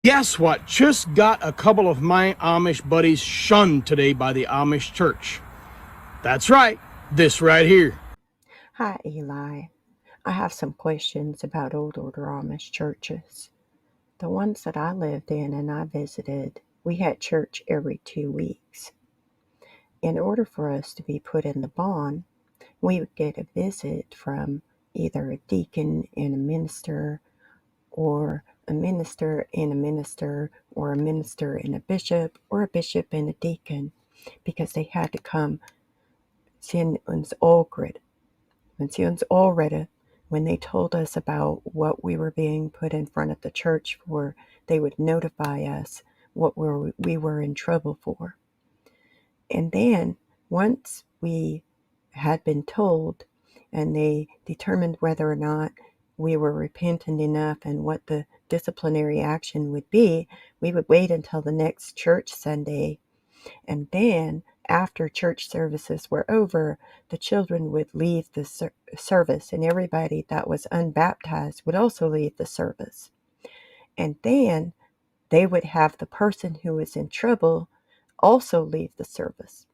Guess what? Just got a couple of my Amish buddies shunned today by the Amish church. That's right, this right here. Hi, Eli. I have some questions about older Amish churches. The ones that I lived in and I visited, we had church every 2 weeks. In order for us to be put in the bond, we would get a visit from either a deacon and a minister, or a minister and a minister, or a minister and a bishop, or a bishop and a deacon, because they had to come sin uns ogrid. When sie uns already, when they told us about what we were being put in front of the church for, they would notify us what we were in trouble for. And then once we had been told and they determined whether or not we were repentant enough and what the disciplinary action would be, we would wait until the next church Sunday. And then, after church services were over, the children would leave the service, and everybody that was unbaptized would also leave the service. And then they would have the person who was in trouble also leave the service.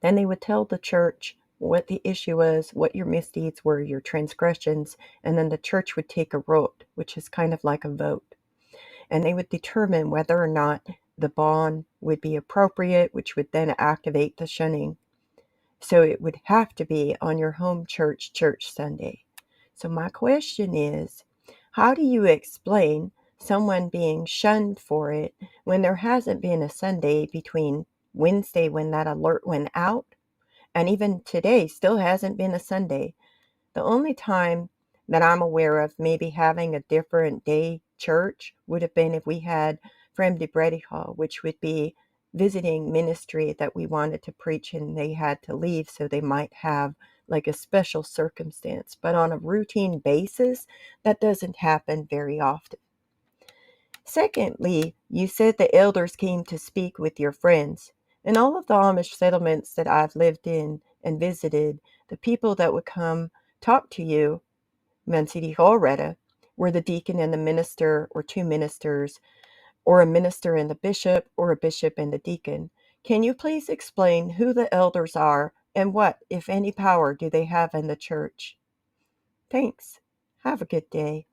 Then they would tell the church what the issue was, what your misdeeds were, your transgressions, and then the church would take a vote, which is kind of like a vote. And they would determine whether or not the bond would be appropriate, which would then activate the shunning. So it would have to be on your home church Sunday. So my question is, how do you explain someone being shunned for it when there hasn't been a Sunday between Wednesday when that alert went out and even today still hasn't been a Sunday? The only time that I'm aware of maybe having a different day church would have been if we had Fremde Hall, which would be visiting ministry that we wanted to preach and they had to leave, so they might have like a special circumstance. But on a routine basis, that doesn't happen very often. Secondly, you said the elders came to speak with your friends. In all of the Amish settlements that I've lived in and visited, the people that would come talk to you, Mansidi Horreda, were the deacon and the minister, or two ministers, or a minister and the bishop, or a bishop and the deacon. Can you please explain who the elders are and what, if any, power do they have in the church? Thanks. Have a good day.